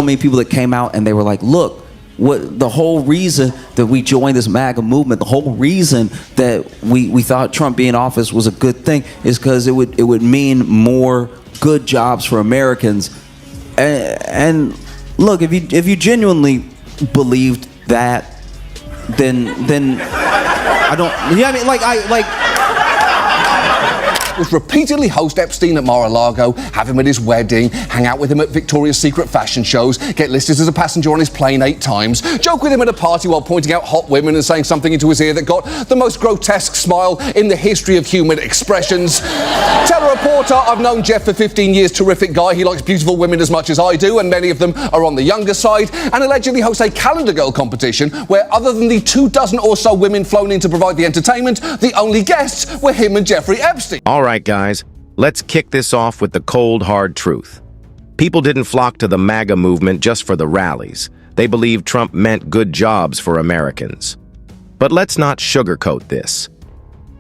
many people that came out and they were like, look, what the whole reason that we joined this MAGA movement, the whole reason that we thought Trump being in office was a good thing is because it would mean more good jobs for Americans. And look, if you genuinely believed that, then I don't. Yeah, I mean, was repeatedly host Epstein at Mar-a-Lago, have him at his wedding, hang out with him at Victoria's Secret fashion shows, get listed as a passenger on his plane 8 times, joke with him at a party while pointing out hot women and saying something into his ear that got the most grotesque smile in the history of human expressions. Tell a reporter, I've known Jeff for 15 years, terrific guy, he likes beautiful women as much as I do, and many of them are on the younger side, and allegedly hosts a calendar girl competition where, other than the 24 or so women flown in to provide the entertainment, the only guests were him and Jeffrey Epstein. All right, guys, let's kick this off with the cold, hard truth. People didn't flock to the MAGA movement just for the rallies. They believed Trump meant good jobs for Americans. But let's not sugarcoat this.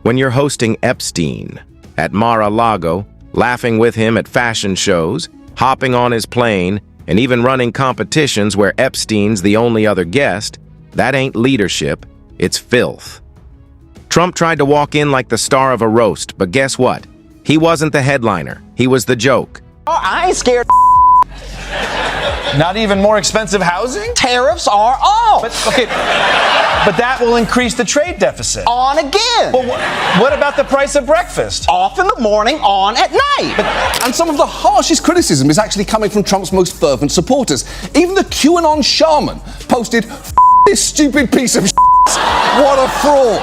When you're hosting Epstein at Mar-a-Lago, laughing with him at fashion shows, hopping on his plane, and even running competitions where Epstein's the only other guest, that ain't leadership, it's filth. Trump tried to walk in like the star of a roast, but guess what? He wasn't the headliner. He was the joke. Oh, I ain't scared. Not even more expensive housing? Tariffs are off. But that will increase the trade deficit. On again. But what about the price of breakfast? Off in the morning, on at night. And some of the harshest criticism is actually coming from Trump's most fervent supporters. Even the QAnon shaman posted, this stupid piece of shit. What a fraud.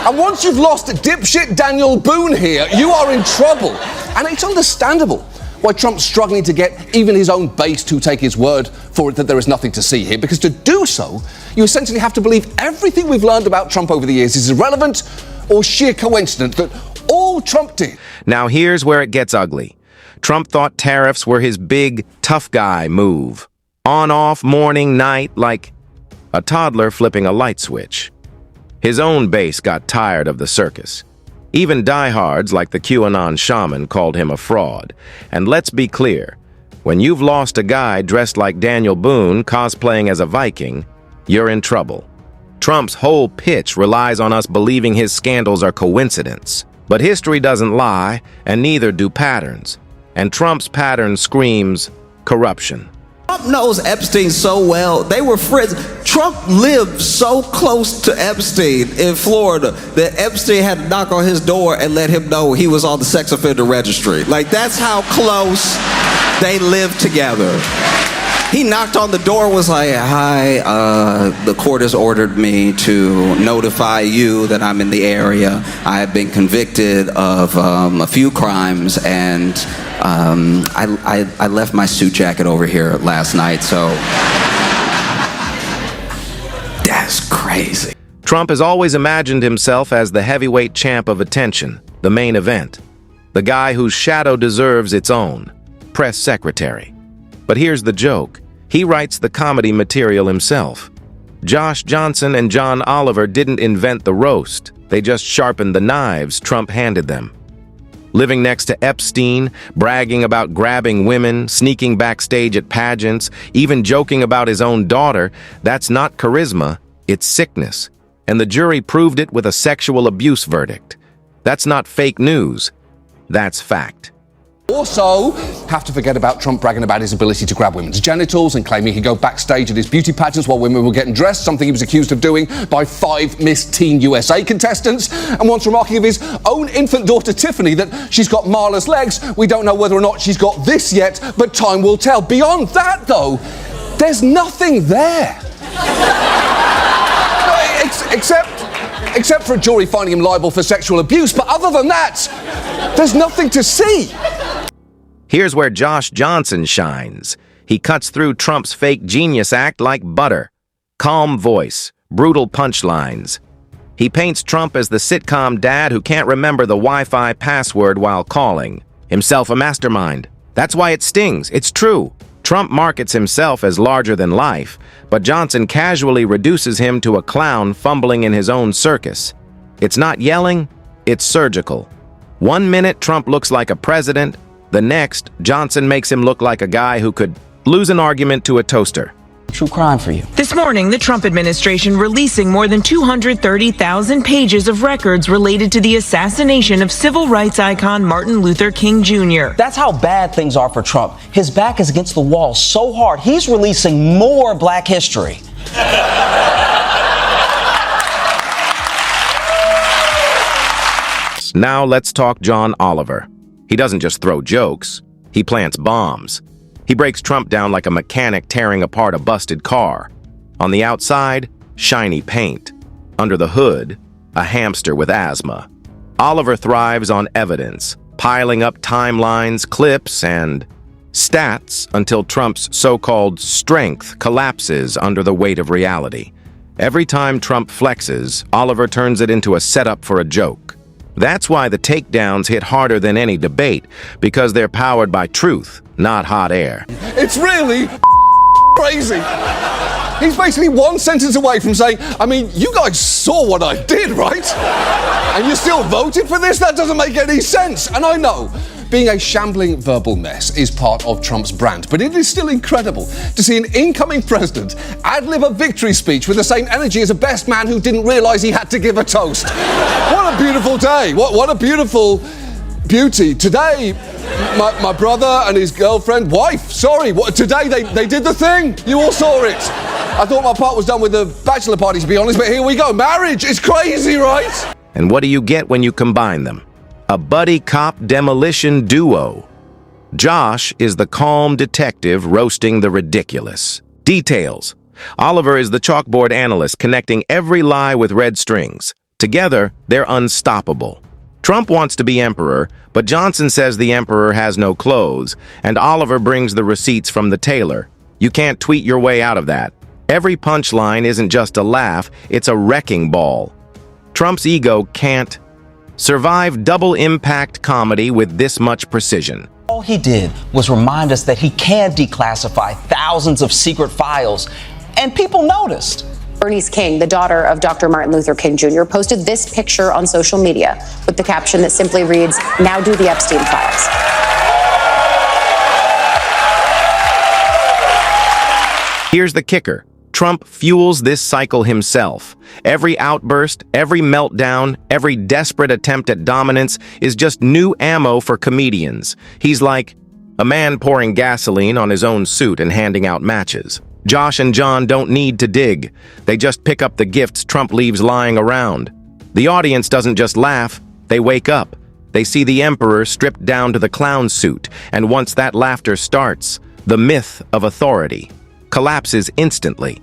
And once you've lost dipshit Daniel Boone here, you are in trouble. And it's understandable why Trump's struggling to get even his own base to take his word for it that there is nothing to see here, because to do so, you essentially have to believe everything we've learned about Trump over the years is irrelevant or sheer coincidence, that all Trump did. Now here's where it gets ugly. Trump thought tariffs were his big, tough guy move. On, off, morning, night, like a toddler flipping a light switch. His own base got tired of the circus. Even diehards like the QAnon shaman called him a fraud. And let's be clear, when you've lost a guy dressed like Daniel Boone cosplaying as a Viking, you're in trouble. Trump's whole pitch relies on us believing his scandals are coincidence. But history doesn't lie, and neither do patterns. And Trump's pattern screams corruption. Trump knows Epstein so well. They were friends. Trump lived so close to Epstein in Florida that Epstein had to knock on his door and let him know he was on the sex offender registry. Like, that's how close they lived together. He knocked on the door, was like, hi, the court has ordered me to notify you that I'm in the area. I have been convicted of a few crimes, and I left my suit jacket over here last night, so that's crazy. Trump has always imagined himself as the heavyweight champ of attention, the main event, the guy whose shadow deserves its own, press secretary. But here's the joke. He writes the comedy material himself. Josh Johnson and John Oliver didn't invent the roast. They just sharpened the knives Trump handed them. Living next to Epstein, bragging about grabbing women, sneaking backstage at pageants, even joking about his own daughter, that's not charisma, it's sickness. And the jury proved it with a sexual abuse verdict. That's not fake news. That's fact. Also, have to forget about Trump bragging about his ability to grab women's genitals and claiming he could go backstage at his beauty pageants while women were getting dressed, something he was accused of doing by 5 Miss Teen USA contestants, and once remarking of his own infant daughter Tiffany that she's got Marla's legs. We don't know whether or not she's got this yet, but time will tell. Beyond that, though, there's nothing there. Except for a jury finding him liable for sexual abuse, but other than that, there's nothing to see. Here's where Josh Johnson shines. He cuts through Trump's fake genius act like butter. Calm voice, brutal punchlines. He paints Trump as the sitcom dad who can't remember the Wi-Fi password while calling. Himself a mastermind. That's why it stings. It's true. Trump markets himself as larger than life, but Johnson casually reduces him to a clown fumbling in his own circus. It's not yelling, it's surgical. 1 minute Trump looks like a president, the next Johnson makes him look like a guy who could, Lose an argument to a toaster. True crime for you. This morning, the Trump administration releasing more than 230,000 pages of records related to the assassination of civil rights icon Martin Luther King Jr. That's how bad things are for Trump. His back is against the wall so hard, he's releasing more black history. Now let's talk John Oliver. He doesn't just throw jokes, he plants bombs. He breaks Trump down like a mechanic tearing apart a busted car. On the outside, shiny paint. Under the hood, a hamster with asthma. Oliver thrives on evidence, piling up timelines, clips, and stats until Trump's so-called strength collapses under the weight of reality. Every time Trump flexes, Oliver turns it into a setup for a joke. That's why the takedowns hit harder than any debate, because they're powered by truth, not hot air. It's really crazy. He's basically one sentence away from saying, I mean, you guys saw what I did, right? And you still voted for this? That doesn't make any sense. And I know, being a shambling verbal mess is part of Trump's brand, but it is still incredible to see an incoming president ad-lib a victory speech with the same energy as a best man who didn't realise he had to give a toast. What a beautiful day. What a beautiful beauty. Today, my brother and his wife, today they did the thing. You all saw it. I thought my part was done with the bachelor party, to be honest, but here we go. Marriage is crazy, right? And what do you get when you combine them? A buddy cop demolition duo. Josh is the calm detective roasting the ridiculous. Details. Oliver is the chalkboard analyst connecting every lie with red strings. Together, they're unstoppable. Trump wants to be emperor, but Johnson says the emperor has no clothes, and Oliver brings the receipts from the tailor. You can't tweet your way out of that. Every punchline isn't just a laugh, it's a wrecking ball. Trump's ego can't survive double impact comedy with this much precision. All he did was remind us that he can declassify thousands of secret files, and people noticed. Bernice King, the daughter of Dr. Martin Luther King Jr., posted this picture on social media with the caption that simply reads, "Now do the Epstein files." Here's the kicker. Trump fuels this cycle himself. Every outburst, every meltdown, every desperate attempt at dominance is just new ammo for comedians. He's like a man pouring gasoline on his own suit and handing out matches. Josh and John don't need to dig. They just pick up the gifts Trump leaves lying around. The audience doesn't just laugh, they wake up. They see the emperor stripped down to the clown suit, and once that laughter starts, the myth of authority collapses instantly.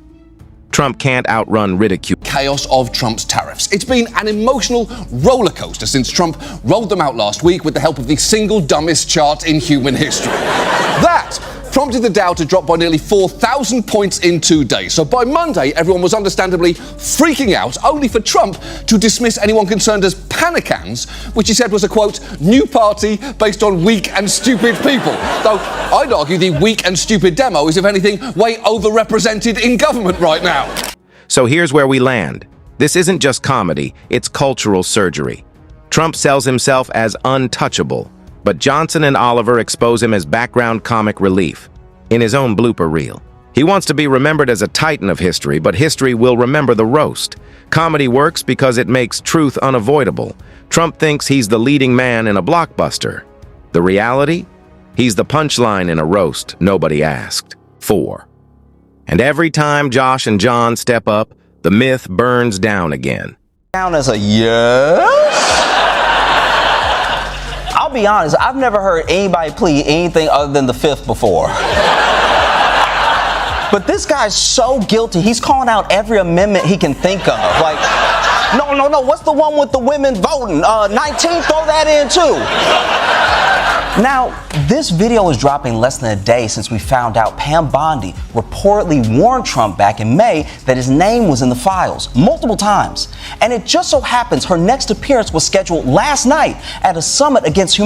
Trump can't outrun ridicule. Chaos of Trump's tariffs. It's been an emotional roller coaster since Trump rolled them out last week with the help of the single dumbest chart in human history. That prompted the Dow to drop by nearly 4,000 points in 2 days. So by Monday, everyone was understandably freaking out, only for Trump to dismiss anyone concerned as panicans, which he said was a, quote, new party based on weak and stupid people. Though I'd argue the weak and stupid demo is, if anything, way overrepresented in government right now. So here's where we land. This isn't just comedy, it's cultural surgery. Trump sells himself as untouchable, but Johnson and Oliver expose him as background comic relief in his own blooper reel. He wants to be remembered as a titan of history, but history will remember the roast. Comedy works because it makes truth unavoidable. Trump thinks he's the leading man in a blockbuster. The reality? He's the punchline in a roast nobody asked for. And every time Josh and John step up, the myth burns down again. Down as a yes? I'll be honest, I've never heard anybody plead anything other than the fifth before. But this guy's so guilty, he's calling out every amendment he can think of. Like, no, what's the one with the women voting? 19, throw that in too. Now, this video is dropping less than a day since we found out Pam Bondi reportedly warned Trump back in May that his name was in the files multiple times. And it just so happens her next appearance was scheduled last night at a summit against human